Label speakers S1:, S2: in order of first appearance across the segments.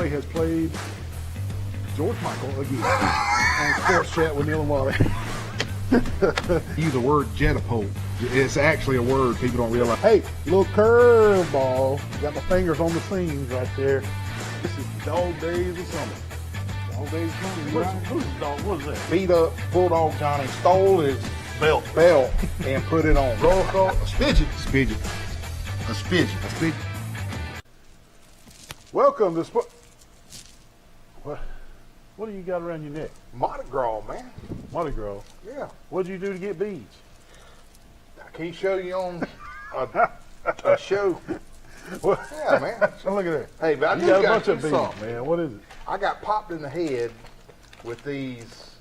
S1: Wally has played George Michael again on Sports Chat with Neal and Wally.
S2: Use the word jetapult. It's actually a word people don't realize.
S1: Hey, little curveball. Got my fingers on the seams right there. This is dog days of summer. Dog days of summer. Who's dog? What is that?
S2: Beat up Bulldog Johnny stole his belt and put it on.
S1: Roll call.
S2: A spidget.
S1: Welcome to Sport. What do you got around your neck?
S2: Mardi Gras, man.
S1: Mardi Gras.
S2: Yeah.
S1: What'd you do to get beads?
S2: I can't show you on a show.
S1: Well,
S2: Yeah, man.
S1: look at that.
S2: Hey, but I
S1: You
S2: do
S1: got a
S2: got
S1: bunch of beads,
S2: something.
S1: man. What is it?
S2: I got popped in the head with these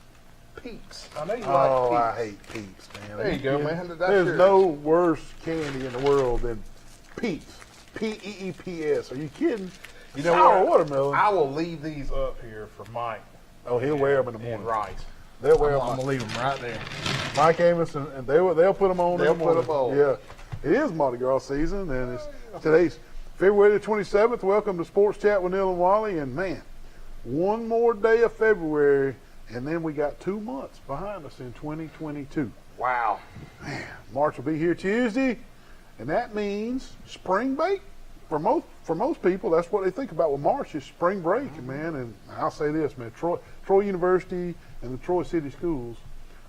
S2: peeps. I know you
S1: Oh,
S2: like
S1: I
S2: peeps.
S1: hate peeps, man.
S2: There you go, man. That's
S1: There's
S2: yours.
S1: no worse candy in the world than peeps. P-E-E-P-S. Are you kidding?
S2: You know
S1: Sour
S2: what?
S1: watermelon.
S2: I will leave these up here for Mike.
S1: Oh, he'll wear them in the morning.
S2: And Rice.
S1: They'll wear
S2: I'm
S1: them.
S2: gonna leave them right there.
S1: Mike Amos and they'll put them on.
S2: They'll
S1: in the morning.
S2: put 'em on.
S1: Yeah, it is Mardi Gras season, and today's February the 27th. Welcome to Sports Chat with Neal and Wally, and man, one more day of February, and then we got 2 months behind us in 2022.
S2: Wow.
S1: March will be here Tuesday, and that means spring break for most people. That's what they think about with March is spring break, man. And I'll say this, man, Troy University and the Troy City Schools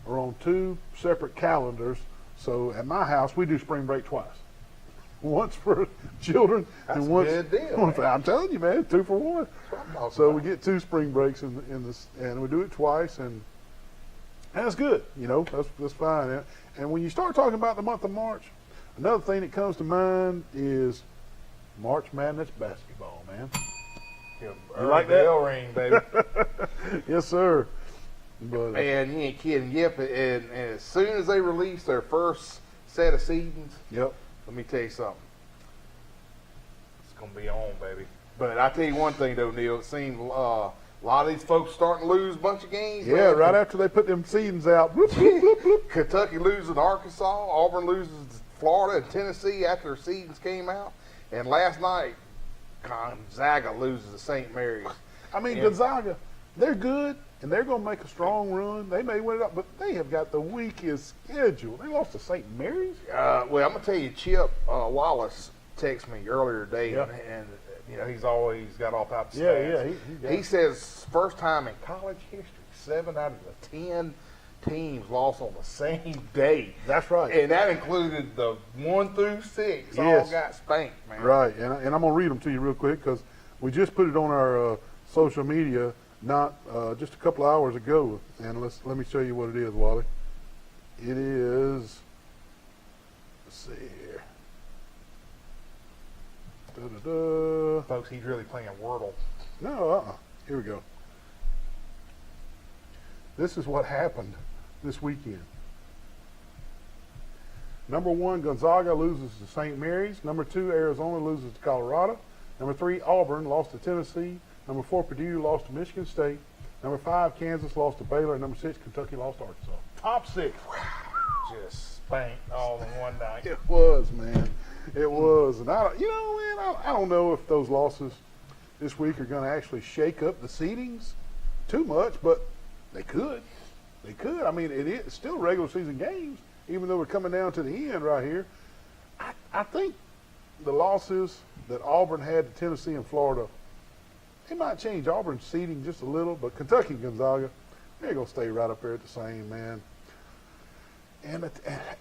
S1: are on two separate calendars. So at my house, we do spring break twice. Once for children
S2: That's
S1: and
S2: a
S1: once,
S2: good deal,
S1: once
S2: man.
S1: I'm telling you, man, 2 for 1. So we get 2 spring breaks in this, and we do it twice, and that's good. You know, that's fine. And when you start talking about the month of March, another thing that comes to mind is March Madness basketball, man.
S2: You
S1: like that?
S2: Bell ring, baby.
S1: Yes, sir. But
S2: Man, you ain't kidding. Yep. And as soon as they release their first set of seedings,
S1: yep.
S2: let me tell you something. It's gonna be on, baby. But I tell you one thing though, Neil. It seems a lot of these folks starting to lose a bunch of games.
S1: Yeah,
S2: man.
S1: right after they put them seedings out. Bloop, bloop, bloop, bloop.
S2: Kentucky loses to Arkansas. Auburn loses to Florida and Tennessee after their seedings came out. And last night, Gonzaga loses to St. Mary's.
S1: I mean,
S2: Yeah.
S1: Gonzaga, they're good, and they're going to make a strong run. They may win it up, but they have got the weakest schedule. They lost to St. Mary's.
S2: Well, I'm gonna tell you, Chip Wallace texted me earlier today,
S1: Yeah.
S2: and you know he's always got all types of
S1: Yeah,
S2: stats.
S1: yeah.
S2: He says first time in college history, 7 out of the 10 teams lost on the same day.
S1: That's right.
S2: And that included the 1 through 6.
S1: Yes.
S2: All got spanked, man.
S1: Right, and I'm going to read them to you real quick because we just put it on our social media not just a couple of hours ago. And let me show you what it is, Wally. It is, let's see here. Da-da-da.
S2: Folks, he's really playing Wordle.
S1: No, here we go. This is what happened this weekend. Number 1, Gonzaga loses to St. Mary's. Number 2, Arizona loses to Colorado. Number 3, Auburn lost to Tennessee. Number 4, Purdue lost to Michigan State. Number 5, Kansas lost to Baylor. And number 6, Kentucky lost to Arkansas. Top 6.
S2: Just spanked all in one night.
S1: It was, man. It was. And I don't know if those losses this week are going to actually shake up the seedings too much, but they could. They could. I mean, it is still regular season games, even though we're coming down to the end right here. I think the losses that Auburn had to Tennessee and Florida, they might change Auburn's seeding just a little, but Kentucky and Gonzaga, they're going to stay right up there at the same, man. And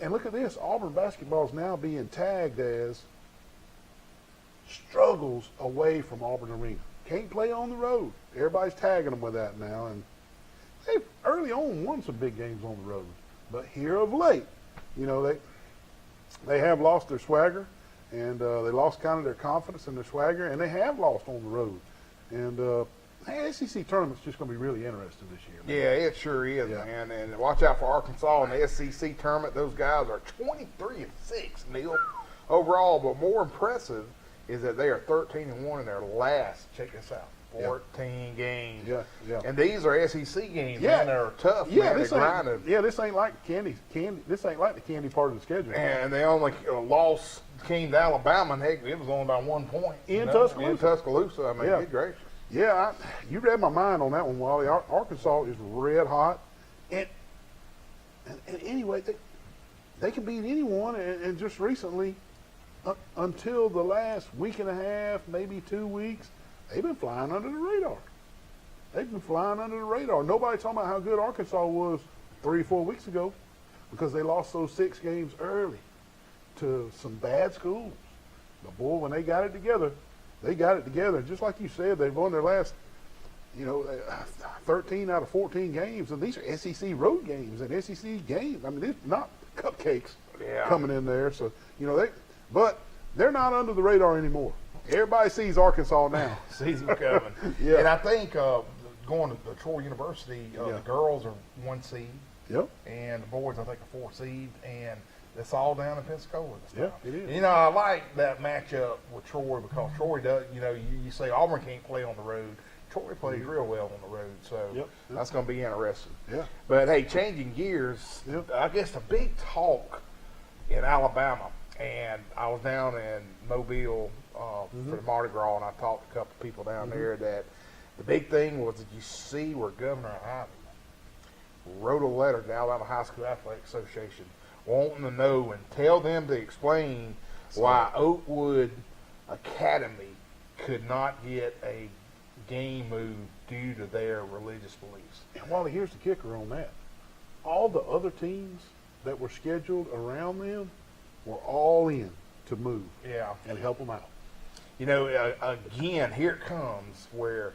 S1: look at this. Auburn basketball is now being tagged as struggles away from Auburn Arena. Can't play on the road. Everybody's tagging them with that now. And they've early on won some big games on the road. But here of late, you know, they have lost their swagger, and they lost kind of their confidence and their swagger, and they have lost on the road. And the SEC tournament's just going to be really interesting this year, man.
S2: Yeah, it sure is,
S1: Yeah.
S2: man. And watch out for Arkansas in the SEC tournament. Those guys are 23-6, Neil, overall. But more impressive is that they are 13-1 in their last. Check this out: 14 games.
S1: Yeah, yeah.
S2: And these are SEC games,
S1: Yeah.
S2: man. They're tough,
S1: Yeah,
S2: man.
S1: this
S2: They're
S1: ain't,
S2: grinding.
S1: yeah, this ain't like candy. This ain't like the candy part of the schedule.
S2: And they only lost came to Alabama, and heck, it was only by 1 point.
S1: In
S2: In
S1: Tuscaloosa.
S2: Tuscaloosa. I mean,
S1: Yeah.
S2: good gracious.
S1: Yeah, you read my mind on that one, Wally. Arkansas is red hot, and anyway, they can beat anyone. And just recently, until the last week and a half, maybe 2 weeks, they've been flying under the radar. They've been flying under the radar. Nobody talking about how good Arkansas was 3 or 4 weeks ago because they lost those 6 games early to some bad schools. But boy, when they got it together, they got it together. Just like you said, they've won their last, 13 out of 14 games, and these are SEC road games and SEC games. I mean, it's not cupcakes coming in there. So but they're not under the radar anymore. Everybody sees Arkansas now.
S2: Sees them coming.
S1: Yeah.
S2: And I think going to Troy University, the girls are 1 seed.
S1: Yep.
S2: And the boys, I think, are 4 seed. And it's all down in Pensacola this time.
S1: Yeah, it is.
S2: And, I like that matchup with Troy because Troy does, you say Auburn can't play on the road. Troy plays real well on the road, so that's going to be interesting. Yeah. But, hey, changing gears, I guess the big talk in Alabama, and I was down in Mobile for the Mardi Gras, and I talked to a couple of people down there that the big thing was, did you see where Governor Ivey wrote a letter to the Alabama High School Athletic Association wanting to know and tell them to explain why Oakwood Academy could not get a game moved due to their religious beliefs.
S1: And Wally, here's the kicker on that. All the other teams that were scheduled around them were all in to move and help them out.
S2: Again, here it comes where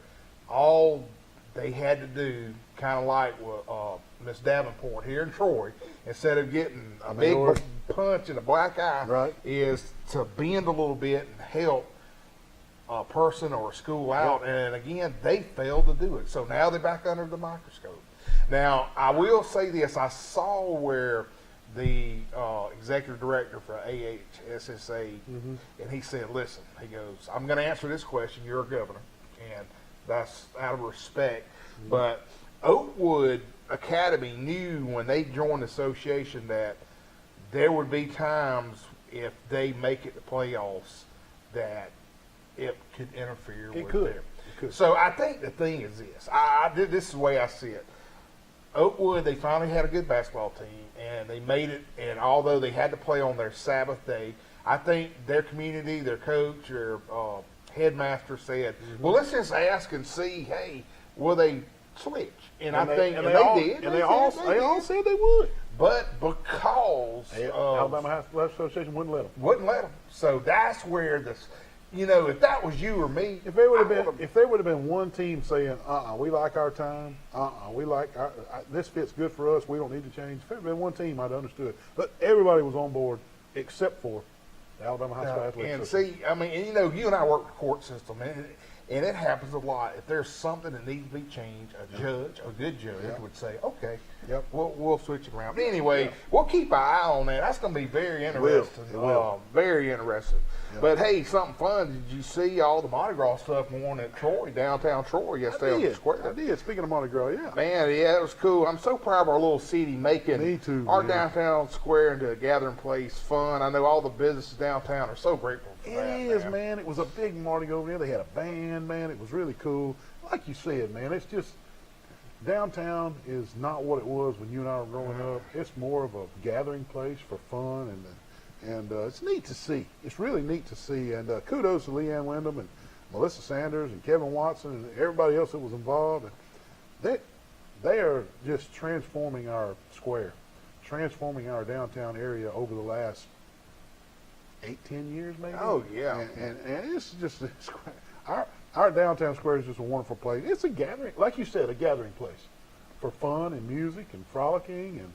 S2: all they had to do, kind of like Miss Davenport here in Troy, instead of getting a big punch in a black eye, is to bend a little bit and help a person or a school out. And again, they failed to do it. So now they're back under the microscope. Now, I will say this. I saw where the executive director for AHSSA, and he said, listen, he goes, I'm going to answer this question. You're a governor, and that's out of respect. But Oakwood Academy knew when they joined the association that there would be times if they make it to playoffs that it could interfere with them. It could. So I think the thing is this. This is the way I see it. Oakwood, they finally had a good basketball team, and they made it. And although they had to play on their Sabbath day, I think their community, their coach, their headmaster said, well, let's just ask and see, hey, will they switch? And I think they did. And they all
S1: said they would.
S2: But because
S1: Alabama High School Association wouldn't let them.
S2: So that's where this, if that was you or me,
S1: if there would have been one team saying, we like our time, we like this fits good for us, we don't need to change. If there had been one team, I'd understood. But everybody was on board except for the Alabama High School Athletic Association.
S2: And see, you and I work the court system, and it happens a lot. If there's something that needs to be changed, a good judge would say, okay, we'll switch it around. But anyway, we'll keep an eye on that. That's going to be very interesting.
S1: It will.
S2: Very interesting. Yeah. But, hey, something fun. Did you see all the Mardi Gras stuff going on at Troy, downtown Troy yesterday on the square?
S1: I did. Speaking of Mardi Gras,
S2: Man, it was cool. I'm so proud of our little city making our downtown square into a gathering place fun. I know all the businesses downtown are so grateful for that.
S1: It is, man. It was a big Mardi Gras over there. They had a band, man. It was really cool. Like you said, man, it's just downtown is not what it was when you and I were growing up. It's more of a gathering place for fun, and it's neat to see. It's really neat to see. And kudos to Leanne Wyndham and Melissa Sanders and Kevin Watson and everybody else that was involved. And they are just transforming our square, transforming our downtown area over the last 8-10 years, maybe.
S2: Oh yeah,
S1: and it's just our downtown square is just a wonderful place. It's a gathering, like you said, a gathering place for fun and music and frolicking, and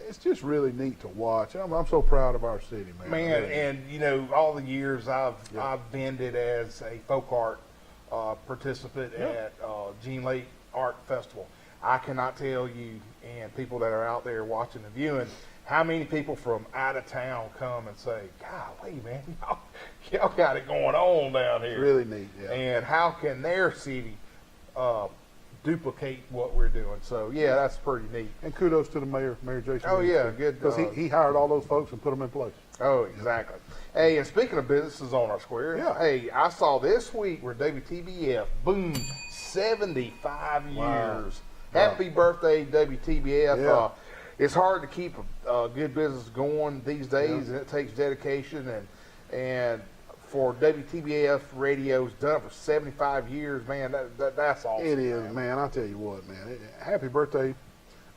S1: it's just really neat to watch. I'm so proud of our city, man.
S2: Man, and all the years I've vended as a folk art participant at Gene Lake Art Festival. I cannot tell you, and people that are out there watching and viewing, how many people from out of town come and say, golly, man, y'all got it going on down here.
S1: Really neat, yeah.
S2: And how can their city duplicate what we're doing? So, that's pretty neat.
S1: And kudos to the mayor, Mayor Jason.
S2: Oh, yeah, good.
S1: Because he hired all those folks and put them in place.
S2: Oh, exactly. Hey, and speaking of businesses on our square,
S1: Yeah.
S2: hey, I saw this week where WTBF, boom, 75 years.
S1: Wow.
S2: Happy birthday, WTBF.
S1: Yeah.
S2: It's hard to keep a good business going these days,
S1: Yeah.
S2: and it takes dedication. And for WTBF radio's done it for 75 years, man, that's awesome.
S1: It is, man. I tell you what, man. Happy birthday,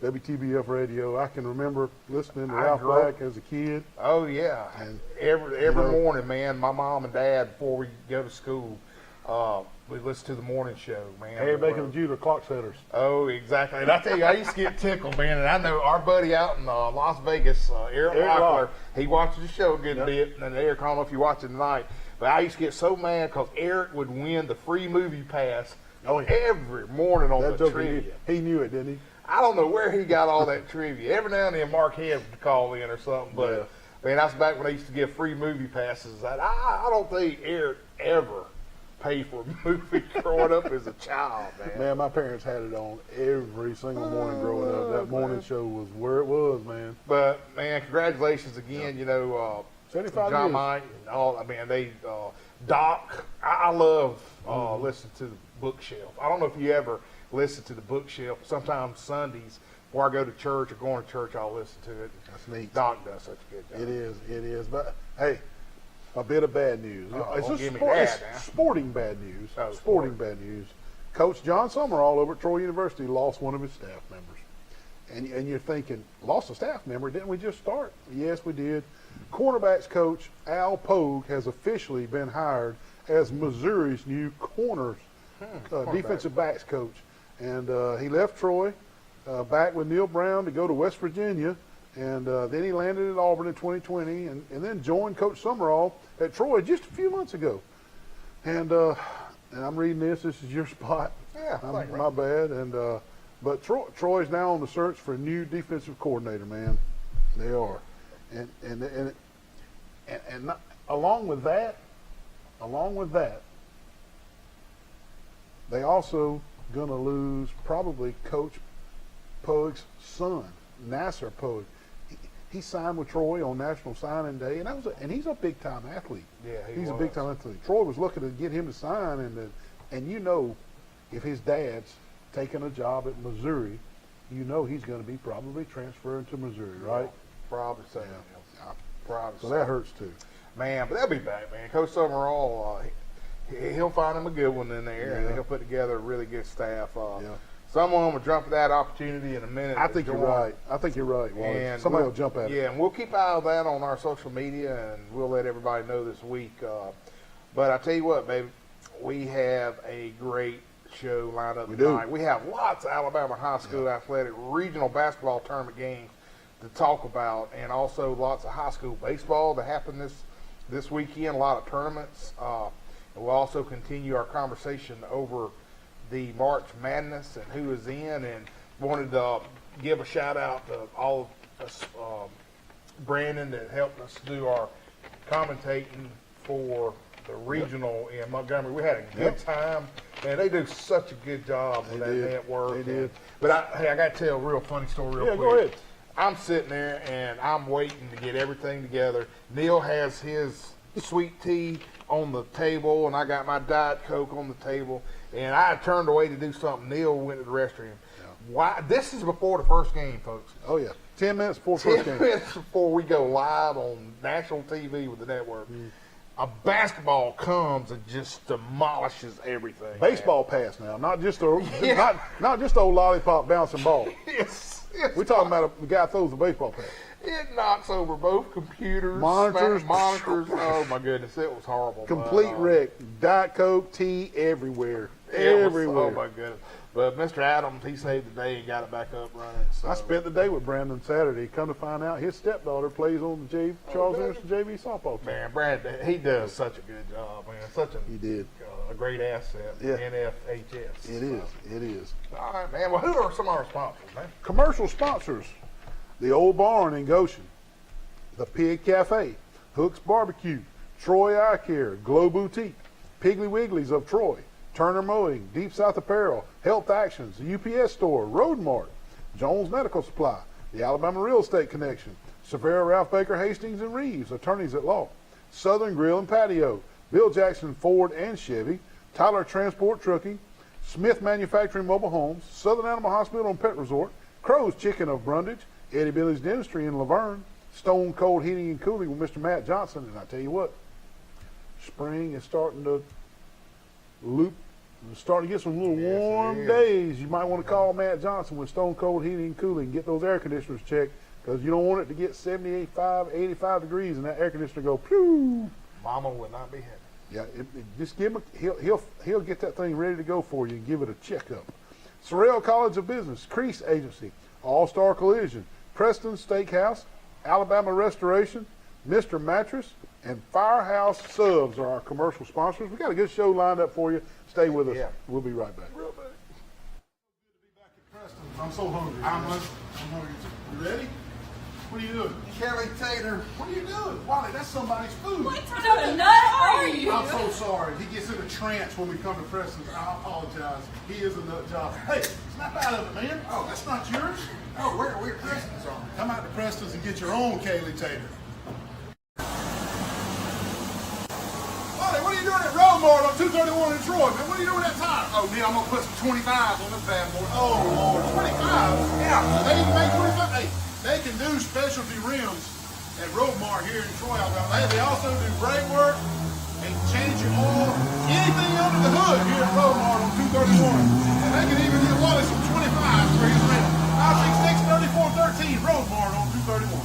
S1: WTBF Radio. I can remember listening to
S2: I
S1: Ralph
S2: grew up-
S1: Black as a kid.
S2: Oh yeah,
S1: And,
S2: every
S1: you know-
S2: morning, man. My mom and dad, before we go to school, we listen to the morning show, man.
S1: Harry Bacon and Judah, clock setters.
S2: Oh, exactly. And I tell you, I used to get tickled, man. And I know our buddy out in Las Vegas, Eric
S1: Eric
S2: Locklear,
S1: Lock.
S2: he watches the show a good
S1: Yep.
S2: bit. And Eric, I don't know if you watch it tonight, but I used to get so mad because Eric would win the free movie pass
S1: Oh, yeah.
S2: every morning on
S1: That
S2: the
S1: joke,
S2: trivia.
S1: he knew it, didn't he?
S2: I don't know where he got all that trivia. Every now and then Mark Head would call in or something, but man, that's back when they used to give free movie passes. I don't think Eric ever paid for a movie growing up as a child, man.
S1: Man, my parents had it on every single morning growing up. That morning show was where it was, man.
S2: But man, congratulations again. You know,
S1: 75
S2: John
S1: years.
S2: Mike and all. I mean, they Doc. I love listening to the bookshelf. I don't know if you ever listen to the bookshelf. Sometimes Sundays before I go to church or going to church, I'll listen to it.
S1: That's neat.
S2: Doc does such a good job.
S1: It is. But hey, a bit of bad news.
S2: Oh,
S1: It's
S2: don't
S1: just
S2: give me that,
S1: it's
S2: man.
S1: sporting bad news.
S2: Oh,
S1: sporting bad news. Coach John Summerall over at Troy University lost one of his staff members. And you're thinking, lost a staff member? Didn't we just start? Yes, we did. Cornerbacks coach Al Pogue has officially been hired as Missouri's new defensive backs coach. And he left Troy back with Neil Brown to go to West Virginia. And then he landed at Auburn in 2020 and then joined Coach Summerall at Troy just a few months ago. And I'm reading this. This is your spot.
S2: Yeah, thank you.
S1: My bad. And but Troy's now on the search for a new defensive coordinator, man. They are. And not, along with that, they also going to lose probably Coach Pogue's son, Nasser Pogue. He signed with Troy on National Signing Day, and he's a big time athlete.
S2: Yeah,
S1: he's a
S2: was.
S1: big time athlete. Troy was looking to get him to sign, and you know, if his dad's taking a job at Missouri, you know he's going to be probably transferring to Missouri, right?
S2: Probably so.
S1: Yeah.
S2: Probably
S1: So that hurts too.
S2: Man, but they'll be back, man. Coach Summerall, he'll find him a good one in there, and
S1: Yeah.
S2: he'll put together a really good staff.
S1: Yeah.
S2: Someone will jump at that opportunity in a minute.
S1: I
S2: to
S1: think you're
S2: join.
S1: right. I think you're right, Wally.
S2: And
S1: Somebody
S2: we'll-
S1: will jump at it.
S2: Yeah, and we'll keep eye on that on our social media, and we'll let everybody know this week. But I tell you what, baby, we have a great show lined up
S1: We do.
S2: tonight. We have lots of Alabama high school athletic regional basketball tournament games to talk about, and also lots of high school baseball that happened this weekend. A lot of tournaments. And we'll also continue our conversation over the March Madness and who is in, and wanted to give a shout out to all of us, Brandon, that helped us do our commentating for the regional in Montgomery. We had a good time, man. They do such a good job with
S1: They
S2: that
S1: did.
S2: network.
S1: They did.
S2: But I got to tell a real funny story real
S1: Yeah,
S2: quick.
S1: go ahead.
S2: I'm sitting there and I'm waiting to get everything together. Neil has his sweet tea on the table, and I got my Diet Coke on the table, and I turned away to do something. Neil went to the restroom. Why? This is before the first game, folks.
S1: Oh yeah. 10 minutes before
S2: 10
S1: first game.
S2: minutes before we go live on national TV with the network, a basketball comes and just demolishes everything. man.
S1: Baseball pass now, not just a
S2: Yeah.
S1: not just a old lollipop bouncing ball.
S2: It's
S1: We're talking about a guy throws a baseball pass.
S2: It knocks over both computers,
S1: Monitors.
S2: monitors. Oh my goodness, it was horrible.
S1: Complete
S2: but,
S1: wreck. Diet Coke, tea everywhere.
S2: it was-
S1: Everywhere.
S2: oh my goodness. But Mr. Adams, he saved the day and got it back up running. So.
S1: I spent the day with Brandon Saturday. Come to find out, his stepdaughter plays on the Charles
S2: does
S1: Anderson JV softball team.
S2: Man, Brad, he does such a good job, man. Such
S1: He did.
S2: a great asset.
S1: Yeah.
S2: NFHS.
S1: It is. It is.
S2: All right, man. Well, who are some of our sponsors, man?
S1: Commercial sponsors: the Old Barn in Goshen, the Pig Cafe, Hook's Barbecue, Troy Eye Care, Glow Boutique, Piggly Wigglies of Troy, Turner Mowing, Deep South Apparel, Health Actions, the UPS Store, Road Mart, Jones Medical Supply, the Alabama Real Estate Connection, Severa, Ralph Baker, Hastings, and Reeves, attorneys at law. Southern Grill and Patio, Bill Jackson Ford and Chevy, Tyler Transport Trucking, Smith Manufacturing Mobile Homes, Southern Animal Hospital and Pet Resort, Crow's Chicken of Brundage, Eddie Billy's Dentistry in Laverne, Stone Cold Heating and Cooling with Mr. Matt Johnson. And I tell you what, spring is starting to starting to get some little warm days. You might want to call Matt Johnson with Stone Cold Heating and Cooling. Get those air conditioners checked because you don't want it to get 75, 85 degrees and that air conditioner go, phew.
S2: Mama would not be happy.
S1: Yeah, just give him. He'll get that thing ready to go for you and give it a checkup. Sorrell College of Business, Crease Agency, All Star Collision, Preston Steakhouse, Alabama Restoration, Mr. Mattress, and Firehouse Subs are our commercial sponsors. We got a good show lined up for you. Stay with us.
S2: Yeah.
S1: We'll be right back.
S2: Real bad.
S1: I'm so hungry. I'm hungry. You ready? What are you doing?
S2: Kelly Tater.
S1: What are you doing? Wally, that's somebody's food.
S3: What kind of nut are you?
S1: I'm so sorry. He gets in a trance when we come to Preston's. I apologize. He is a nut job. Hey, snap out of it, man. Oh, that's not yours?
S2: Oh, where Preston's on?
S1: Come out to Preston's and get your own Kaylee Tater. Wally, what are you doing at Roadmart on 231 in Troy, man? What are you doing at time?
S2: Oh, Neal, I'm gonna put some 25s on this bad boy.
S1: Oh, Lord, 25?
S2: Yeah.
S1: They even make 25? Hey, they can do specialty rims at Roadmart here in Troy, Alabama. Hey, they also do brake work and change your oil, anything under the hood here at Roadmart on 231. And they can even get Wally some 25s for his rim. 566-3413, Roadmart on 231.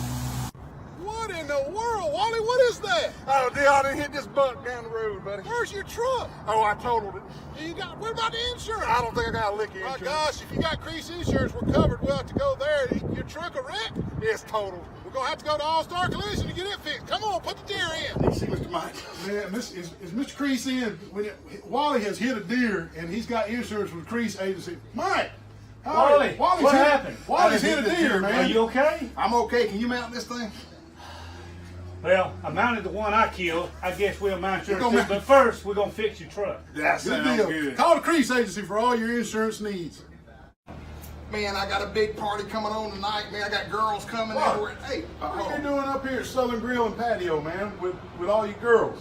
S1: What in the world, Wally? What is that?
S2: Oh, Neal, I done hit this buck down the road, buddy.
S1: Where's your truck?
S2: Oh, I totaled it.
S1: What about the insurance?
S2: I don't think I got a lick of
S1: My
S2: insurance.
S1: gosh, if you got Crease Insurance, we're covered. We'll have to go there. Your truck a wreck?
S2: It's totaled.
S1: We're going to have to go to All-Star Collision to get it fixed. Come on, put the deer in.
S2: You see Mr. Mike?
S1: Man, is Mr. Crease in? Wally has hit a deer, and he's got insurance with Crease Agency. Mike!
S4: Wally, what happened?
S1: Wally's hit a deer, man.
S4: Are you okay?
S2: I'm okay. Can you mount this thing?
S4: Well, I mounted the one I killed. I guess we'll mount yours
S1: gonna
S4: too.
S1: mount-
S4: But first, we're going to fix your truck.
S2: That
S1: Good deal. Call the Crease Agency for all your insurance needs.
S2: Man, I got a big party coming on tonight, man. I got girls coming
S1: What?
S2: everywhere. Hey,
S1: What are you doing up here at Southern Grill and Patio, man, with all your girls?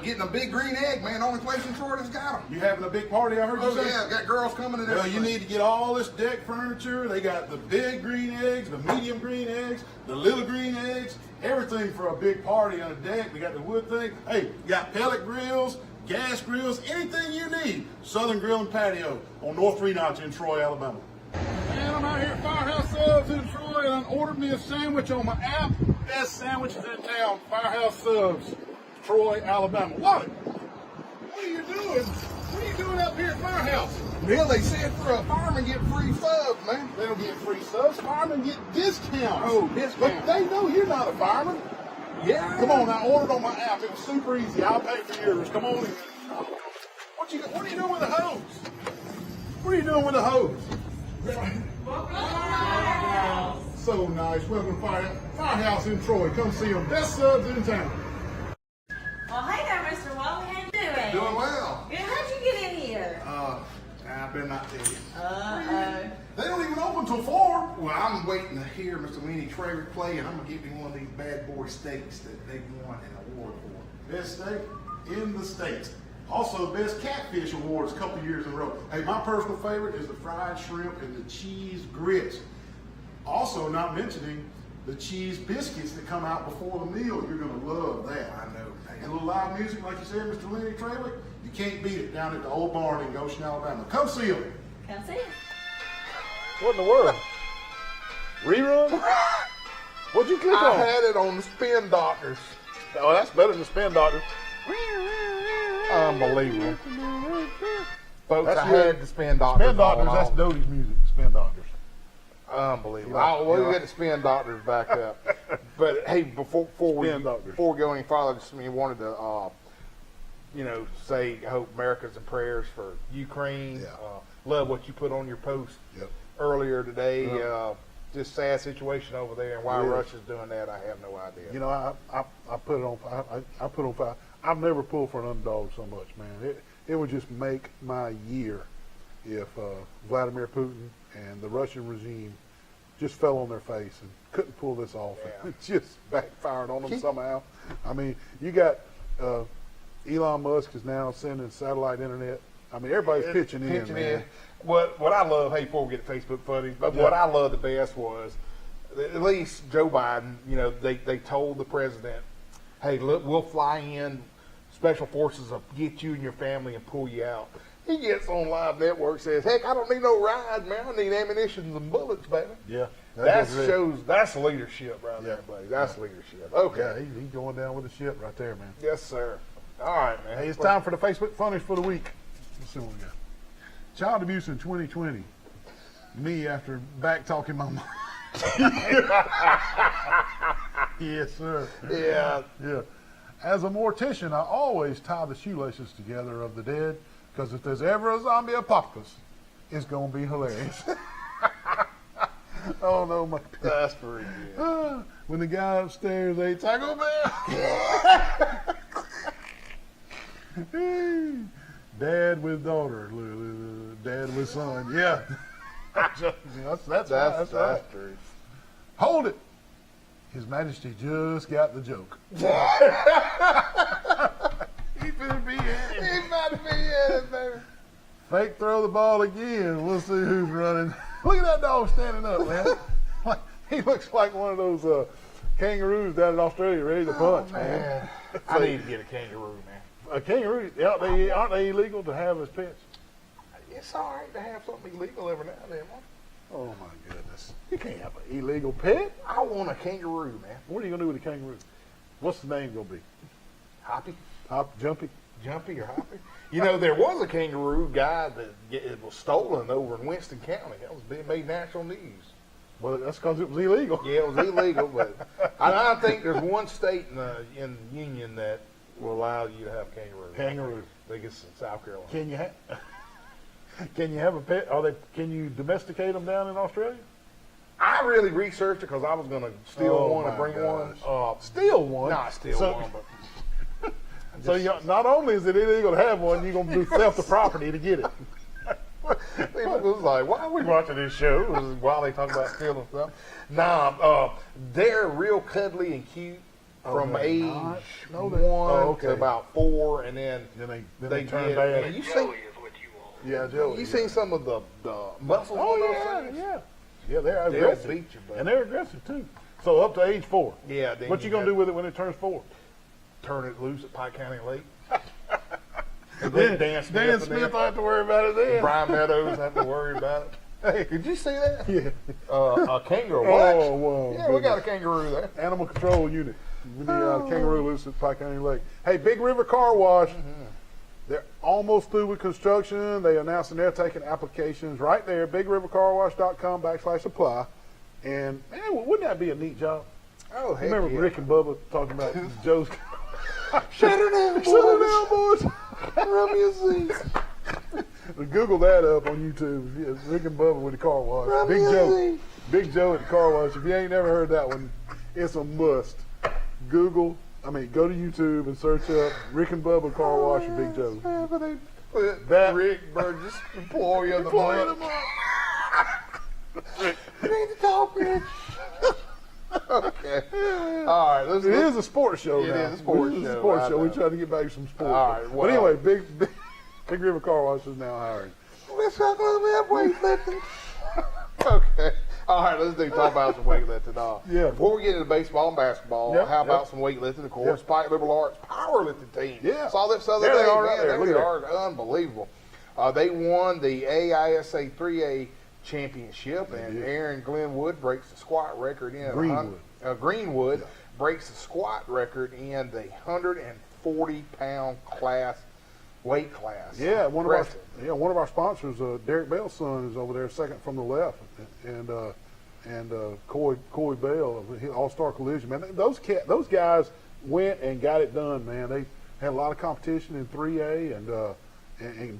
S2: getting a big green egg, man. Only place in Troy that's got them.
S1: You having a big party, I heard you
S2: Oh,
S1: say?
S2: yeah, got girls coming and
S1: Well,
S2: everything.
S1: you need to get all this deck furniture. They got the big green eggs, the medium green eggs, the little green eggs, everything for a big party on a deck. We got the wood thing. Hey, you got pellet grills, gas grills, anything you need. Southern Grill and Patio on North Three Notch in Troy, Alabama. Man, I'm out here at Firehouse Subs in Troy and I ordered me a sandwich on my app. Best sandwiches in town, Firehouse Subs, Troy, Alabama. What are you doing? What are you doing up here at Firehouse?
S2: Neal, they said for a fireman get free subs, man.
S1: They don't get free subs. Firemen get discounts.
S2: Oh, discounts.
S1: But they know you're not a fireman.
S2: Yeah.
S1: Come on, I ordered on my app. It was super easy. I'll pay for yours. Come on in. What are you doing with the hose? What are you doing with the hose? So nice. Welcome to Firehouse in Troy. Come see them. Best subs in town.
S3: Well, hey there, Mr. Wally. How you doing?
S2: Doing well.
S3: Good. How'd you get in here?
S2: I better not tell you.
S3: Uh-oh.
S1: They don't even open till 4.
S2: Well, I'm waiting to hear Mr. Weenie Traver play, and I'm going to get me one of these bad boy steaks that they won an award for.
S1: Best steak in the States. Also, best catfish awards a couple years in a row. Hey, my personal favorite is the fried shrimp and the cheese grits. Also, not mentioning the cheese biscuits that come out before the meal. You're going to love that.
S2: I know.
S1: And a little live music, like you said, Mr. Lenny Traylor, you can't beat it down at the old barn in Goshen, Alabama. Come see them.
S3: Come see us.
S1: What in the world? Rerun? What'd you click
S2: I
S1: on?
S2: had it on the Spin Doctors.
S1: Oh, that's better than Spin Doctor.
S2: Unbelievable. Folks,
S1: That's
S2: I
S1: your-
S2: had the Spin Doctors.
S1: Spin Doctors,
S2: on.
S1: that's Doty's music. Spin Doctors.
S2: Unbelievable.
S1: You like-
S2: We'll
S1: you like-
S2: get the Spin Doctors back up. But hey, before we
S1: Spin Doctors.
S2: before we go any farther, just me wanted to say I hope America's in prayers for Ukraine.
S1: Yeah.
S2: Love what you put on your post
S1: Yep.
S2: earlier today.
S1: Yeah.
S2: Just sad situation over there, and why
S1: It is.
S2: Russia's doing that, I have no idea.
S1: You know, I put it on. I put on fire. I've never pulled for an underdog so much, man. It would just make my year if Vladimir Putin and the Russian regime just fell on their face and couldn't pull this off.
S2: Yeah.
S1: It just backfired on them somehow. I mean, you got Elon Musk is now sending satellite internet. I mean, everybody's pitching in, man.
S2: What I love, hey, before we get to Facebook funny, but what I love the best was, at least Joe Biden, you know, they told the president, hey, look, we'll fly in, special forces will get you and your family and pull you out. He gets on live network, says, heck, I don't need no ride, man. I need ammunition and bullets, baby.
S1: Yeah.
S2: That's leadership right there, buddy. That's leadership. Okay.
S1: Yeah, he's going down with the ship right there, man.
S2: Yes, sir. All right, man.
S1: Hey, it's time for the Facebook funnies for the week. Let's see what we got. Child abuse in 2020. Me after back talking my mom. Yes, sir.
S2: Yeah.
S1: Yeah. As a mortician, I always tie the shoelaces together of the dead because if there's ever a zombie apocalypse, it's going to be hilarious. Oh, no, my.
S2: That's pretty good.
S1: When the guy upstairs ate Taco Bell. Dad with daughter, dad with son. Yeah. That's right.
S2: true.
S1: Hold it. His Majesty just got the joke. He finna be in it.
S2: He might be in it, baby.
S1: Fake throw the ball again. We'll see who's running. Look at that dog standing up, man. He looks like one of those kangaroos down in Australia ready to punch, man.
S2: I need to get a kangaroo, man.
S1: A kangaroo, aren't they illegal to have as pets?
S2: It's all right to have something illegal every now and then, man.
S1: Oh, my goodness. You can't have an illegal pet.
S2: I want a kangaroo, man.
S1: What are you going to do with a kangaroo? What's the name going to be?
S2: Hoppy?
S1: Jumpy?
S2: Jumpy or Hoppy? You know, there was a kangaroo guy that it was stolen over in Winston County. That was being made national news.
S1: Well, that's because it was illegal.
S2: Yeah, it was illegal, but I think there's one state in the union that will allow you to have kangaroos.
S1: Kangaroo.
S2: I think it's in South Carolina.
S1: Can you have a pet? Can you domesticate them down in Australia?
S2: I really researched it because I was going to steal one and bring one.
S1: Steal one?
S2: Not steal one, but.
S1: So not only is it illegal to have one, you're going to do theft of property to get it.
S2: People was like, why are we watching this show? While they talk about stealing stuff. Nah, they're real cuddly and cute from age one to about 4, and then they turn bad. And you see,
S1: Joey.
S2: You seen some of the muscles on those things?
S1: Yeah, they're
S2: They'll
S1: aggressive.
S2: beat you, buddy.
S1: And they're aggressive, too. So up to age 4.
S2: Yeah.
S1: What you going to do with it when it turns 4?
S2: Turn it loose at Pike County Lake.
S1: Dan Smith will have to worry about it then.
S2: Brian Meadows have to worry about it. Hey, did you see that?
S1: Yeah.
S2: A kangaroo.
S1: Oh, whoa.
S2: Yeah, we got a kangaroo there.
S1: Animal control unit. We need a kangaroo loose at Pike County Lake. Hey, Big River Car Wash. Mm-hmm. They're almost through with construction. They announced they're taking applications right there, bigrivercarwash.com/apply. And, man, wouldn't that be a neat job?
S2: Oh, heck
S1: Remember
S2: yeah.
S1: Rick and Bubba talking about Joe's...
S2: Shut her down, boys.
S1: Shut her down, boys.
S2: Rub me a seat.
S1: Google that up on YouTube. Yeah, Rick and Bubba with the car wash.
S2: Rub
S1: Big
S2: me a
S1: Joe.
S2: seat.
S1: Big Joe at the car wash. If you ain't never heard that one, it's a must. Go to YouTube and search up Rick and Bubba car wash and Big Joe.
S2: Yeah, but they put
S1: That-
S2: Rick Burgess, employee of the
S1: Employee
S2: month.
S1: of the month.
S2: You need to talk, Rich. Okay. All right.
S1: It is a sports show now.
S2: It is a sports
S1: It is a
S2: show,
S1: sports
S2: I
S1: show. We're
S2: know.
S1: trying to get back to some sports.
S2: All right,
S1: but
S2: well-
S1: anyway, Big River Car Wash is now hiring.
S2: Let's talk a little bit about weightlifting. Okay. All right, let's talk about some weightlifting.
S1: Yeah.
S2: Before we get into baseball and basketball,
S1: Yep,
S2: how about
S1: yep.
S2: some weightlifting? Of course,
S1: Yep.
S2: Pike Liberal Arts powerlifting team.
S1: Yeah.
S2: Saw this other
S1: There
S2: day.
S1: they are
S2: man.
S1: right there.
S2: There
S1: Look
S2: they
S1: at
S2: are. Unbelievable. They won the AISA 3A championship, and
S1: did.
S2: Aaron Glenwood breaks the squat record in
S1: Greenwood.
S2: breaks the squat record in the 140-pound weight class.
S1: Yeah, one
S2: Impressive.
S1: of our sponsors, Derek Bell's son, is over there, second from the left, and Coy Bell, All-Star Collision. Man, those guys went and got it done. Man, they had a lot of competition in 3A and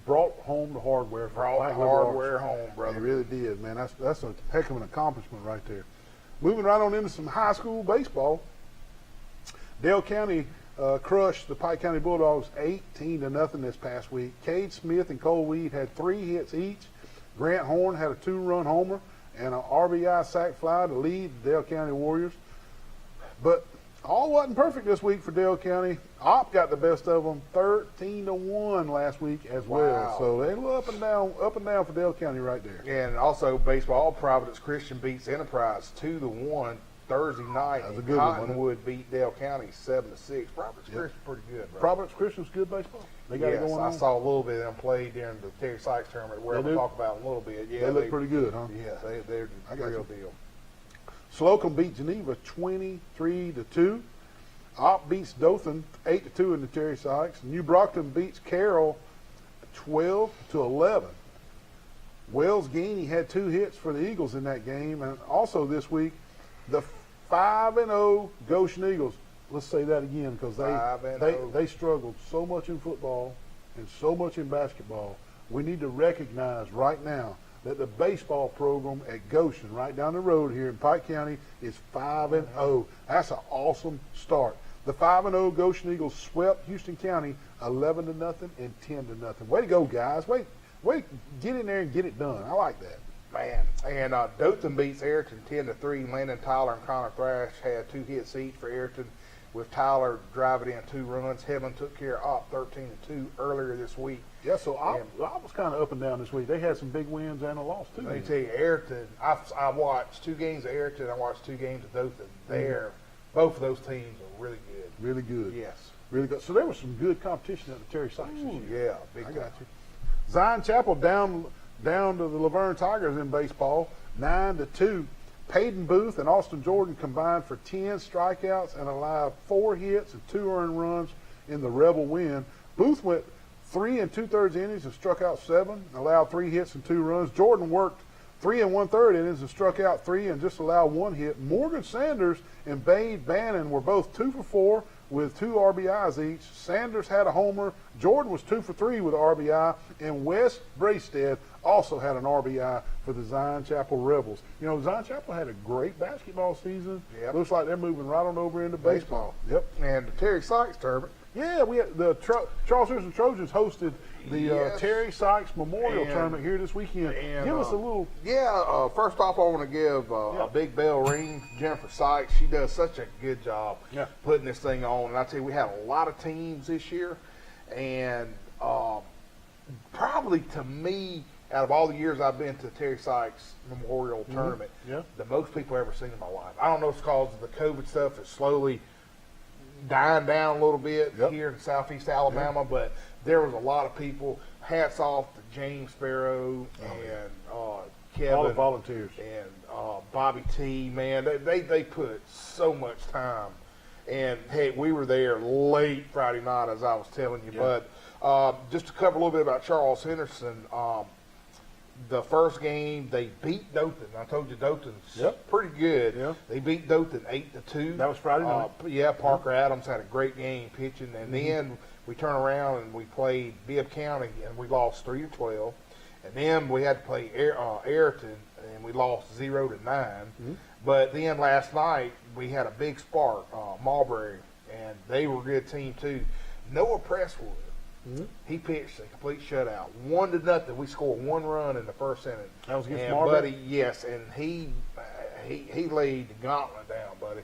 S1: brought home the hardware.
S2: Home, brother.
S1: They really did, man. That's a heck of an accomplishment right there. Moving right on into some high school baseball. Dale County crushed the Pike County Bulldogs 18-0 this past week. Cade Smith and Cole Weed had 3 hits each. Grant Horn had a 2-run homer. and an RBI sac fly to lead the Dale County Warriors. But all wasn't perfect this week for Dale County. Opp got the best of them, 13-1 last week as well.
S2: Wow.
S1: So they were up and down for Dale County right there.
S2: And also baseball, Providence Christian beats Enterprise 2-1 Thursday night.
S1: That was a
S2: And
S1: good one, wasn't it?
S2: Cottonwood beat Dale County 7-6. Providence Christian's pretty good, bro.
S1: Providence Christian's good baseball. They got it
S2: Yes,
S1: going
S2: I
S1: on.
S2: saw a little bit of them play during the Terry Sykes tournament, where
S1: They
S2: we'll
S1: do?
S2: talk about in a little bit. Yeah,
S1: They look pretty good, huh?
S2: Yeah, they're
S1: I
S2: the
S1: got
S2: real
S1: you.
S2: deal.
S1: Slocum beat Geneva 23-2. Opp beats Dothan 8-2 in the Terry Sykes. New Brockton beats Carroll 12-11. Wells Gainey had 2 hits for the Eagles in that game, and also this week the 5-0 Goshen Eagles. Let's say that again because
S2: 5-0.
S1: they struggled so much in football and so much in basketball. We need to recognize right now that the baseball program at Goshen, right down the road here in Pike County, is 5-0. That's an awesome start. The 5-0 Goshen Eagles swept Houston County 11-0 and 10-0. Way to go, guys! Wait, get in there and get it done. I like that.
S2: Man, and Dothan beats Ayrton 10-3. Landon Tyler and Connor Thrash had 2 hits each for Ayrton, with Tyler driving in 2 runs. Heaven took care of Opp 13-2 earlier this week.
S1: Yeah, so I was kind of up and down this week. They had some big wins and a loss too.
S2: Let me tell you, Ayrton. I watched 2 games of Ayrton. I watched 2 games of Dothan. Both of those teams are really good.
S1: Really good.
S2: Yes.
S1: Really good. So there was some good competition at the Terry Sykes this year.
S2: Yeah, big
S1: I
S2: time.
S1: got you. Zion Chapel down to the Laverne Tigers in baseball, 9-2. Peyton Booth and Austin Jordan combined for 10 strikeouts and allowed 4 hits and 2 earned runs in the Rebel win. Booth went 3 2/3 innings and struck out 7, allowed 3 hits and 2 runs. Jordan worked 3 1/3 innings and struck out 3 and just allowed 1 hit. Morgan Sanders and Bade Bannon were both 2 for 4 with 2 RBIs each. Sanders had a homer. Jordan was 2 for 3 with an RBI, and Wes Braystead also had an RBI for the Zion Chapel Rebels. You know, Zion Chapel had a great basketball season.
S2: Yep.
S1: Looks like they're moving right on over into baseball. Yep.
S2: And the Terry Sykes tournament.
S1: Yeah, we had the Charles Citizen Trojans hosted the
S2: Yes.
S1: Terry Sykes Memorial
S2: And-
S1: Tournament here this weekend.
S2: and,
S1: Give us a little.
S2: Yeah, first off, I want to give a big bell ring to Jennifer Sykes. She does such a good job
S1: Yeah.
S2: putting this thing on. And I tell you, we had a lot of teams this year, and probably to me, out of all the years I've been to the Terry Sykes Memorial Tournament,
S1: Yeah.
S2: the most people I've ever seen in my life. I don't know if it's because of the COVID stuff is slowly dying down a little bit
S1: Yep.
S2: here in southeast Alabama, but there was a lot of people. Hats off to James Sparrow and Kevin
S1: All the volunteers.
S2: and Bobby T. Man, they put so much time. And hey, we were there late Friday night, as I was telling you.
S1: Yeah.
S2: But just to cover a little bit about Charles Henderson, the first game they beat Dothan. I told you Dothan's
S1: Yep.
S2: pretty good.
S1: Yeah.
S2: They beat Dothan 8-2.
S1: That was Friday night.
S2: Yeah, Parker Adams had a great game pitching, and then we turn around and we played Bibb County and we lost 3-12, and then we had to play Ayrton and we lost 0-9. But then last night we had a big spark, Marbury, and they were a good team too. Noah Presswood. He pitched a complete shutout, 1-0. We scored 1 run in the first inning.
S1: That was against
S2: and
S1: Marbury?
S2: buddy, yes, and he laid the gauntlet down, buddy.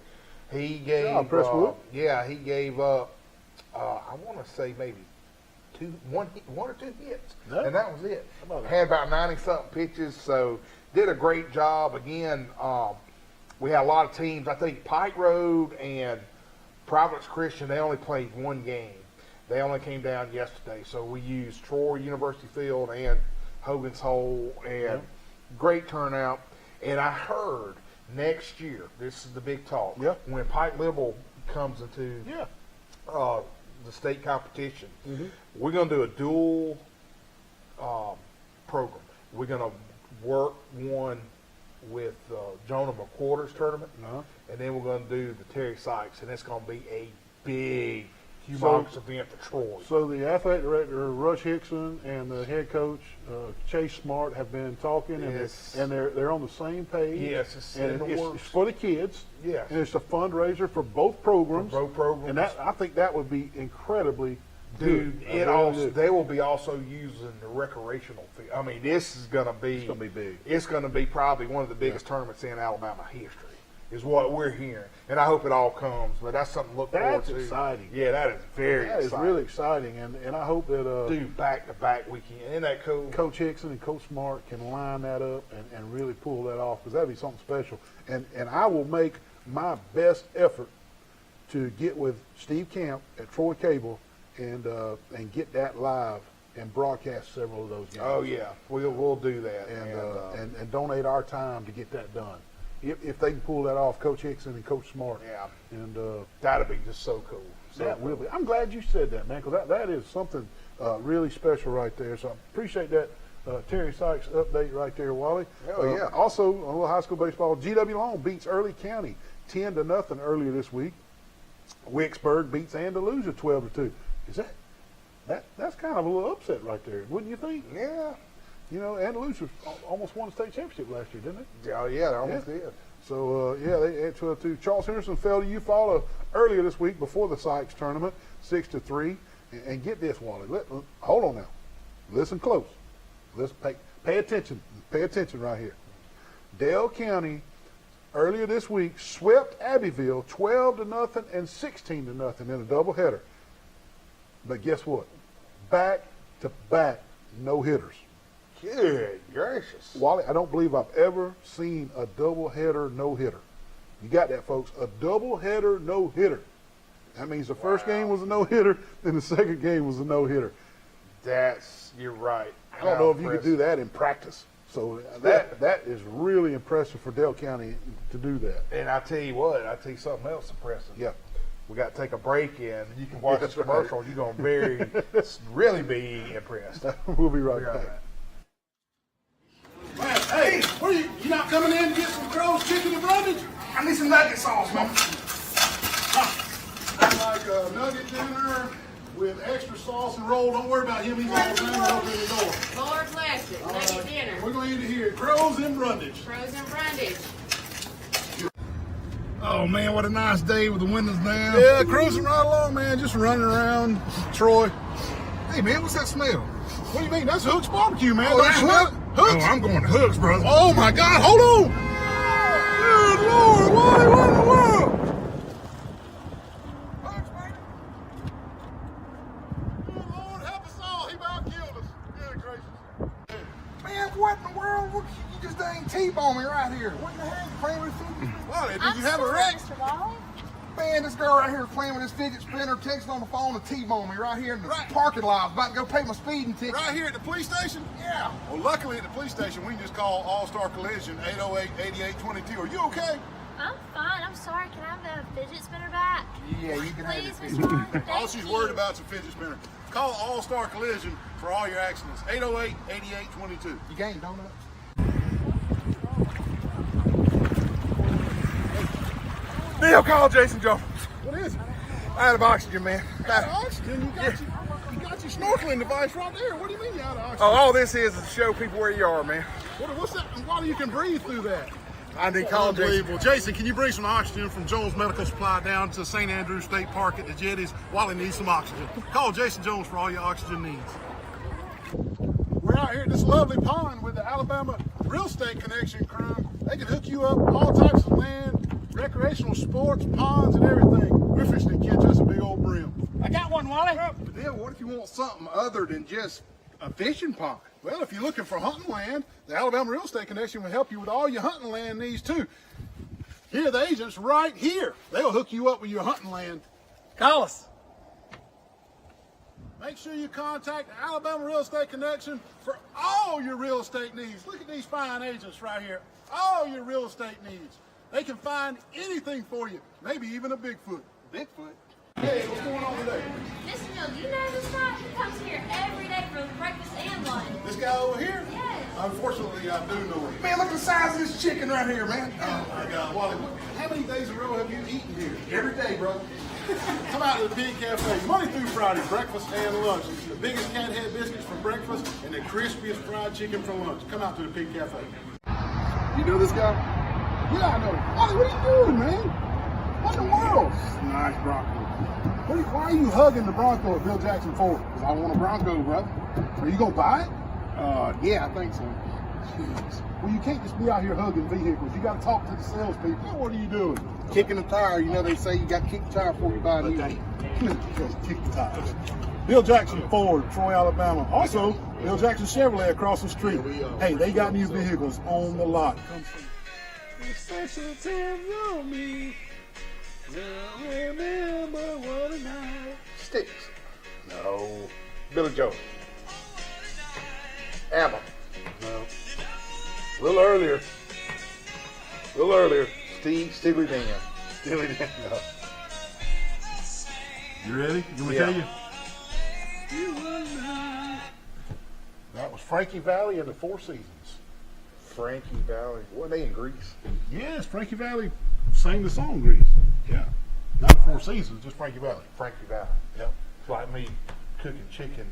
S2: He gave,
S1: Presswood.
S2: he gave up. I want to say maybe one or two hits,
S1: Yeah.
S2: and that was it.
S1: How about that?
S2: Had about 90-something pitches, so did a great job. Again, we had a lot of teams. I think Pike Road and Providence Christian, they only played 1 game. They only came down yesterday, so we used Troy University Field and Hogan's Hole, and great turnout. And I heard next year, this is the big talk,
S1: Yeah.
S2: when Pike Liberal comes into
S1: Yeah.
S2: the state competition, we're going to do a dual program. We're going to work one with Jonah McQuarters tournament, and then we're going to do the Terry Sykes, and it's going to be a big, humongous event for Troy.
S1: So the athletic director Rush Hickson and the head coach Chase Smart have been talking,
S2: Yes.
S1: and they're on the same page.
S2: Yes, it's
S1: and
S2: in the
S1: it's
S2: works.
S1: for the kids.
S2: Yes.
S1: And it's a fundraiser for both programs.
S2: For both programs.
S1: And that I think that would be incredibly
S2: Dude,
S1: I really do.
S2: they will be also using the recreational field. I mean, this is going to be.
S1: It's gonna be big.
S2: It's going to be probably one of the biggest tournaments in Alabama history, is what we're hearing. And I hope it all comes. But that's something to look forward to.
S1: That's exciting.
S2: Yeah, that is very
S1: That is
S2: exciting.
S1: really exciting, and I hope that
S2: Dude, back-to-back weekend. Isn't that cool?
S1: Coach Hickson and Coach Smart can line that up and really pull that off, because that'd be something special. And I will make my best effort to get with Steve Camp at Troy Cable and get that live and broadcast several of those games.
S2: Oh yeah, we'll do that.
S1: And donate our time to get that done. If they can pull that off, Coach Hickson and Coach Smart.
S2: Yeah.
S1: And
S2: that'd be just so cool.
S1: that will be. I'm glad you said that, man, because that is something really special right there. So I appreciate that Terry Sykes update right there, Wally.
S2: Hell yeah.
S1: Also, a little high school baseball. GW Long beats Early County 10-0 earlier this week. Wicksburg beats Andalusia 12-2. Is that's kind of a little upset right there, wouldn't you think?
S2: Yeah.
S1: You know, Andalusia almost won the state championship last year, didn't it?
S2: Oh yeah, they almost did.
S1: So, they had 12-2. Charles Henderson fell to Eufaula earlier this week before the Sykes tournament, 6-3. And get this, Wally. Hold on now. Listen close. Let's pay attention. Pay attention right here. Dale County earlier this week swept Abbeville 12-0 and 16-0 in a doubleheader. But guess what? Back-to-back no-hitters.
S2: Good gracious.
S1: Wally, I don't believe I've ever seen a doubleheader no-hitter. You got that, folks. A doubleheader no-hitter. That means the first game was a no-hitter, then the second game was a no-hitter.
S2: You're right.
S1: I don't know if you could do that in practice. So that is really impressive for Dale County to do that.
S2: And I tell you something else impressive.
S1: Yeah.
S2: We got to take a break in. You can watch this commercial. You're going to really be impressed.
S1: We'll be right back.
S5: Hey, what are you not coming in to get some Crow's chicken and brundage? I need some nugget sauce, man.
S1: I'd like a nugget dinner with extra sauce and roll. Don't worry about him. He's all the open the door.
S3: Lord bless it. Nugget dinner.
S1: We're going to eat it here. Crow's and brundage.
S3: Frozen brundage.
S5: Oh, man, what a nice day with the windows down.
S1: Yeah, cruising right along, man. Just running around Troy.
S5: Hey, man, what's that smell?
S1: What do you mean? That's Hook's Barbecue, man.
S5: Oh, that's
S1: Hook.
S5: Hook? Oh, I'm going to Hook's, brother.
S1: Oh, my God. Hold on. Good Lord. What in the world?
S5: Hook's, baby.
S1: Good Lord, help us all. He about killed us. Good gracious.
S5: Man, what in the world? You just dang T-boned me right here. What in the hell? You playing with fidget spinner?
S1: Wally, did you have a wreck?
S3: Mr. Wally?
S5: Man, this girl right here is playing with this fidget spinner, texting on the phone to T-bone me right here in the parking lot. About to go pay my speeding ticket.
S1: Right here at the police station?
S5: Yeah.
S1: Well, luckily at the police station, we can just call All-Star Collision 808-8822. Are you okay?
S6: I'm fine. I'm sorry. Can I have the fidget spinner back?
S5: Yeah, you can have
S6: Please,
S5: it.
S6: Mr. Wally.
S1: All
S6: Thank
S1: she's
S6: you.
S1: worried about is a fidget spinner. Call All-Star Collision for all your accidents. 808-8822.
S5: You gained donuts? Neil, call Jason Jones.
S1: What is it?
S5: Out of oxygen, man.
S1: Out of oxygen? You got your snorkeling device right there. What do you mean you're out of oxygen?
S5: Oh, all this is to show people where you are, man.
S1: What's that? Why do you can breathe through that?
S5: I need to call Jason.
S1: Unbelievable. Jason, can you bring some oxygen from Jones Medical Supply down to St. Andrews State Park at the Jetties? Wally needs some oxygen. Call Jason Jones for all your oxygen needs. We're out here at this lovely pond with the Alabama Real Estate Connection crew. They can hook you up all types of land, recreational sports, ponds, and everything. We're fishing to catch us a big old brim.
S4: I got one, Wally.
S5: But then what if you want something other than just a fishing pond?
S1: Well, if you're looking for hunting land, the Alabama Real Estate Connection will help you with all your hunting land needs too. Here are the agents right here. They'll hook you up with your hunting land.
S4: Call us.
S1: Make sure you contact the Alabama Real Estate Connection for all your real estate needs. Look at these fine agents right here. All your real estate needs. They can find anything for you, maybe even a Bigfoot.
S5: Bigfoot.
S1: Hey, what's going on today?
S6: Mr. Neal, do you know this guy? He comes here every day for breakfast and lunch.
S1: This guy over here?
S6: Yes.
S1: Unfortunately, I do know him.
S5: Man, look at the size of this chicken right here, man.
S1: Oh my God, Wally, how many days in a row have you eaten here?
S5: Every day, bro.
S1: Come out to the Pig Cafe, Monday through Friday, breakfast and lunch. The biggest cat head biscuits for breakfast and the crispiest fried chicken for lunch. Come out to the Pig Cafe.
S5: You know this guy?
S1: Yeah, I know. Wally, what are you doing, man? What in the world?
S5: Nice broccoli.
S1: Why are you hugging the Bronco at Bill Jackson Ford?
S5: Because I want a Bronco, brother.
S1: Are you going to buy it?
S5: Yeah, I think so.
S1: Jeez. Well, you can't just be out here hugging vehicles. You got to talk to the salespeople. What are you doing?
S5: Kicking the tire, you know they say you got to kick the tire before you buy a new one.
S1: Kick the tires. Bill Jackson Ford, Troy, Alabama. Also, Bill Jackson Chevrolet across the street. Hey, they got new vehicles on the lot. Come see. Special times on me. Remember what a night.
S2: Sticks. No. Billy Joe. ABBA.
S1: No.
S2: A little earlier. Steely Dan.
S1: Steely Dan. No. You ready? You want me to
S2: Yeah.
S1: tell you? That was Frankie Valli and the Four Seasons.
S2: Frankie Valley. What, they in Greece?
S1: Yes, Frankie Valli sang the song Grease. Yeah. Not Four Seasons, just Frankie Valli.
S2: Frankie Valley.
S1: Yep.
S2: It's like me cooking chicken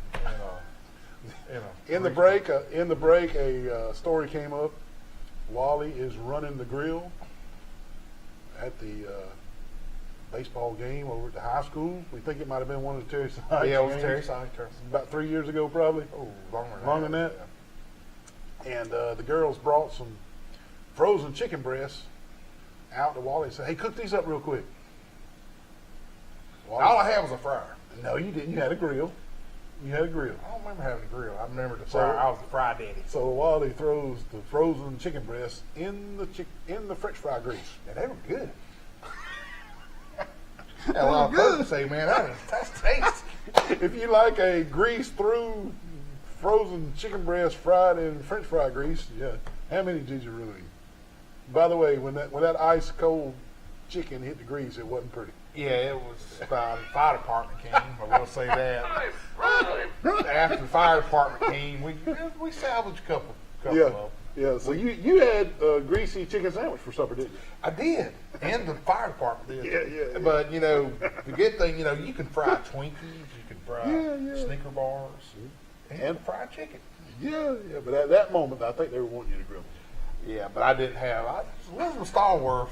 S1: In the break, a story came up. Wally is running the grill at the baseball game over at the high school. We think it might have been one of the Terry Sykes
S2: Yeah, it was
S1: games.
S2: Terry Sykes.
S1: About 3 years ago, probably.
S2: Oh, longer
S1: Than that. And the girls brought some frozen chicken breasts out to Wally and said, "Hey, cook these up real quick." Wally,
S2: All I had was a fryer.
S1: no, you didn't. You had a grill.
S2: I don't remember having a grill. I remember the
S1: So-
S2: fryer. I was the fry daddy.
S1: So Wally throws the frozen chicken breasts in the French fry grease.
S2: And they were good. Yeah, a lot of folks say, man, that's tasty.
S1: If you like a grease through frozen chicken breast fried in French fry grease, yeah. How many did you really eat? By the way, when that ice cold chicken hit the grease, it wasn't pretty.
S2: Yeah, it was the fire department came. I will say that. After the fire department came, we salvaged a couple
S1: Yeah,
S2: of them.
S1: yeah. So you had a greasy chicken sandwich for supper, didn't you?
S2: I did, and the fire department did.
S1: Yeah.
S2: But the good thing, you can fry Twinkies, you can fry
S1: Yeah.
S2: Snicker bars, and fried chicken.
S1: Yeah. But at that moment, I think they were wanting you to grill.
S2: Yeah, but I didn't have. Elizabeth Stallworth.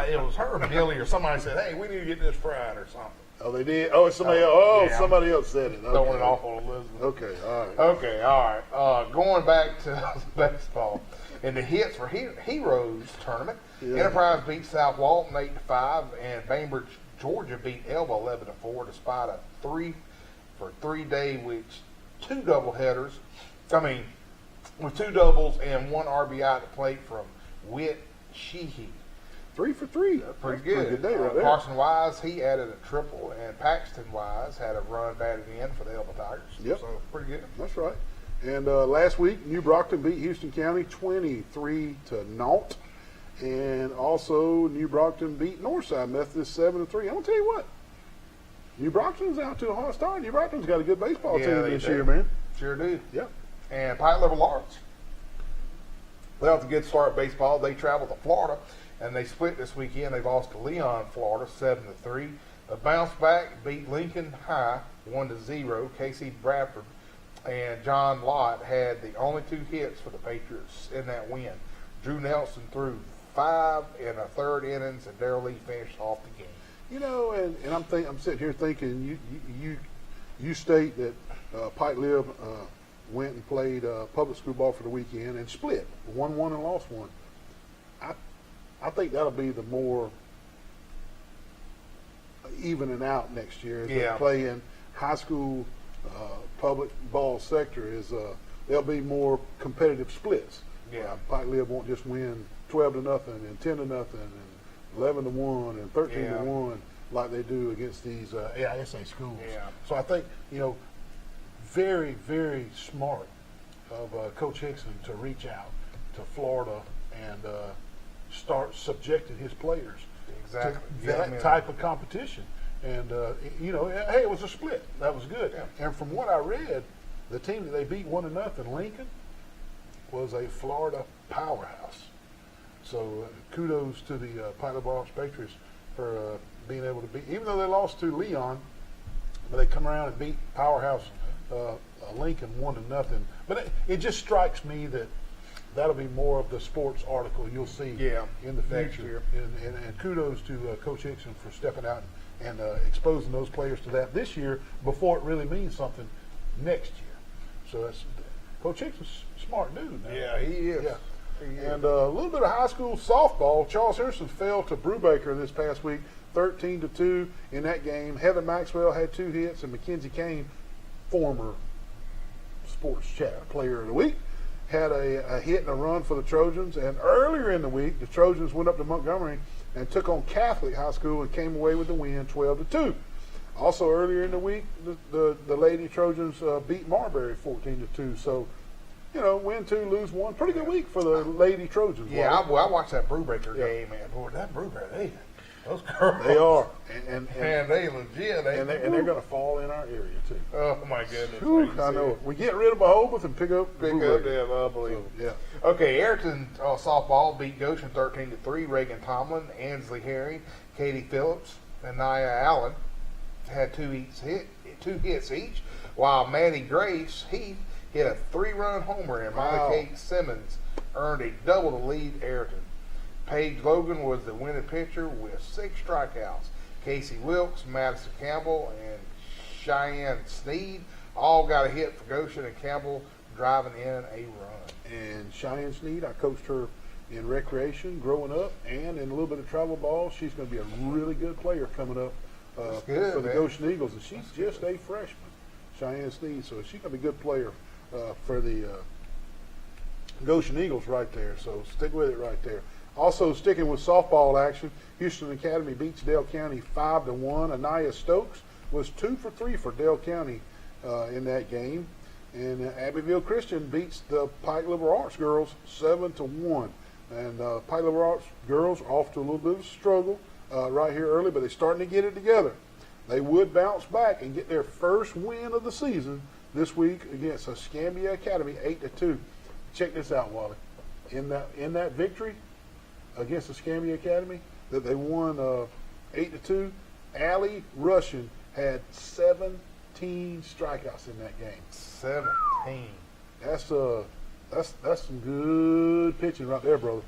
S2: It was her or Billy or somebody said, "Hey, we need to get this fried or something."
S1: Oh, they did. Oh, it's somebody else. Oh,
S2: yeah.
S1: Somebody else said it. Okay.
S2: Throwing it off on Elizabeth.
S1: Okay, all right.
S2: Okay, all right. Going back to baseball, in the Hits for Heroes tournament,
S1: Yeah.
S2: Enterprise beat South Walton 8-5, and Bainbridge, Georgia beat Elba 11-4, despite a 3-day which 2 doubleheaders. With 2 doubles and 1 RBI at the plate from Whit Sheehy.
S1: 3 for 3.
S2: Pretty
S1: That's
S2: good.
S1: a pretty good day right there.
S2: Carson Wise, he added a triple, and Paxton Wise had a run batted in for the Elba Tigers.
S1: Yep.
S2: So pretty good.
S1: That's right. And last week, New Brockton beat Houston County 23-0. And also, New Brockton beat Northside Methodist 7-3. I'm gonna tell you what, New Brockton's out to a hot start. New Brockton's got a good baseball
S2: Yeah,
S1: team
S2: they
S1: this
S2: do.
S1: year, man.
S2: Sure do.
S1: Yep.
S2: And Pine Level Lawrence. They have a good start at baseball. They traveled to Florida, and they split this weekend. They lost to Leon, Florida, 7-3. But bounced back, beat Lincoln High 1-0. Casey Bradford and John Lott had the only 2 hits for the Patriots in that win. Drew Nelson threw 5 1/3 innings, and Darrell Lee finished off the game.
S1: And I'm sitting here thinking you state that Pike Lib went and played public school ball for the weekend and split, won 1 and lost 1. I think that'll be the more evening out next year as they play in high school public ball sector. There'll be more competitive splits.
S2: Yeah.
S1: Pike Lib won't just win 12-0 and 10-0 and 11-1 and 13-1 like they do against these AISA schools.
S2: Yeah.
S1: So I think very, very smart of Coach Hickson to reach out to Florida and start subjecting his players
S2: Exactly.
S1: to that type of competition. And, hey, it was a split. That was good.
S2: Yeah.
S1: And from what I read, the team that they beat 1-0, Lincoln, was a Florida powerhouse. So kudos to the Pike Lib Patriots for being able to beat, even though they lost to Leon, but they come around and beat powerhouse Lincoln 1-0. But it just strikes me that that'll be more of the sports article you'll see in the
S2: next
S1: future.
S2: year.
S1: And kudos to Coach Hickson for stepping out and exposing those players to that this year before it really means something next year. So that's Coach Hicks is a smart dude, man.
S2: Yeah, he is.
S1: Yeah.
S2: He is.
S1: And a little bit of high school softball. Charles Henderson fell to Brubaker this past week, 13-2 in that game. Heather Maxwell had 2 hits, and Mackenzie Kane, former sports chat player of the week, had a hit and a run for the Trojans. And earlier in the week, the Trojans went up to Montgomery and took on Catholic High School and came away with the win, 12-2. Also earlier in the week, the Lady Trojans beat Marbury 14-2. So, you know, win 2, lose 1. Pretty good week for the Lady Trojans.
S2: Yeah, I watched that Brubaker game, man. Boy, that Brubaker, those girls.
S1: They are. And
S2: they legit.
S1: and they're going to fall in our area, too.
S2: Oh, my goodness.
S1: Whew, I know it. We get rid of Rehoboth and pick up Brubaker.
S2: them, unbelievable.
S1: So, yeah.
S2: Okay, Ayrton softball beat Goshen 13-3. Reagan Tomlin, Ansley Herring, Katie Phillips, and Nia Allen had 2 hits each, while Maddie Grace Heath hit a 3-run homer, and Molly Kate Simmons earned a double to lead Ayrton. Paige Logan was the winning pitcher with 6 strikeouts. Casey Wilkes, Madison Campbell, and Cheyenne Sneed all got a hit for Goshen, and Campbell driving in a run.
S1: And Cheyenne Sneed, I coached her in recreation growing up and in a little bit of travel ball. She's going to be a really good player coming up
S2: good,
S1: for the
S2: man.
S1: Goshen Eagles. And she's just a freshman, Cheyenne Sneed. So she's going to be a good player for the Goshen Eagles right there. So stick with it right there. Also sticking with softball action, Houston Academy beats Dale County 5-1. Anaya Stokes was 2 for 3 for Dale County in that game. And Abbeville Christian beats the Pike Liberal Arts girls 7-1. And Pike Liberal Arts girls are off to a little bit of a struggle right here early, but they're starting to get it together. They would bounce back and get their first win of the season this week against Escambia Academy 8-2. Check this out, Wally. In that victory against Escambia Academy that they won 8-2, Allie Russian had 17 strikeouts in that game.
S2: 17.
S1: That's some good pitching right there, brother.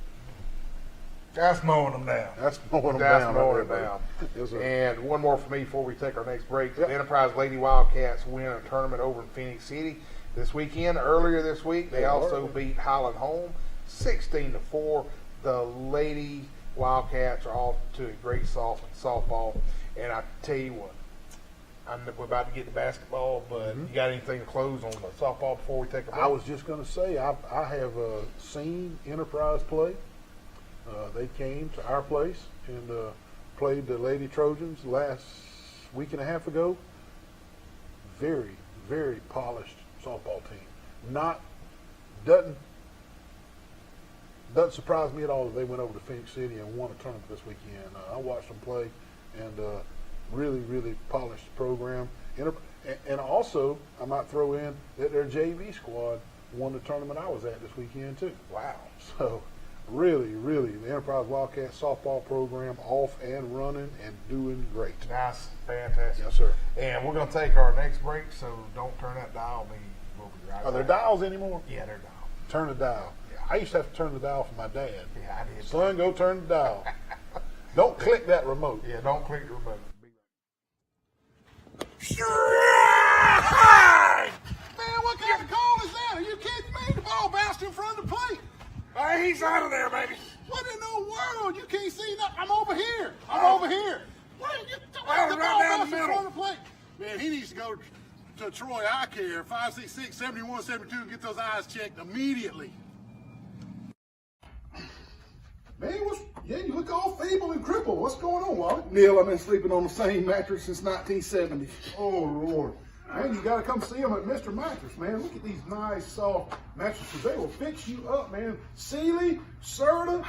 S2: That's mowing them down.
S1: That's mowing them
S2: That's
S1: down.
S2: mowing
S1: right
S2: them
S1: there,
S2: down.
S1: brother. Yes, sir.
S2: And one more for me before we take our next break.
S1: Yep.
S2: The Enterprise Lady Wildcats win a tournament over in Phoenix City this weekend. Earlier this week, they also beat Highland Home 16-4. The Lady Wildcats are off to a great softball. And I tell you what, we're about to get to basketball, but you got anything to close on the softball before we take a break?
S1: I was just going to say, I have seen Enterprise play. They came to our place and played the Lady Trojans last week and a half ago. Very, very polished softball team. Doesn't surprise me at all that they went over to Phoenix City and won a tournament this weekend. I watched them play, and really, really polished program. And also, I might throw in that their JV squad won the tournament I was at this weekend too.
S2: Wow.
S1: So, really, really, the Enterprise Wildcats softball program off and running and doing great.
S2: Nice. Fantastic.
S1: Yes, sir.
S2: And we're going to take our next break, so don't turn that dial. We'll be right
S1: Are there
S2: back.
S1: dials anymore?
S2: Yeah, they're dial.
S1: Turn the dial.
S2: Yeah.
S1: I used to have to turn the dial for my dad.
S2: Yeah, I did.
S1: Son, go turn the dial. Don't click that remote.
S2: Yeah, don't click the remote.
S5: Man, what kind of call is that? Are you kidding me? The ball bounced in front of the plate.
S2: Hey, he's out of there, baby.
S5: What in the world? You can't see nothing. I'm over here. Over here. What? The
S2: right
S5: ball
S2: down
S5: bounced
S2: the
S5: in
S2: middle.
S5: front of the plate. Man, he needs to go to Troy Eye Care, 566-7172, and get those eyes checked immediately. Man, you look all feeble and crippled. What's going on, Wally?
S7: Neal, I've been sleeping on the same mattress since 1970.
S5: Oh, Lord. Man, you got to come see them at Mr. Mattress, man. Look at these nice, soft mattresses. They will fix you up, man. Sealy, Serta,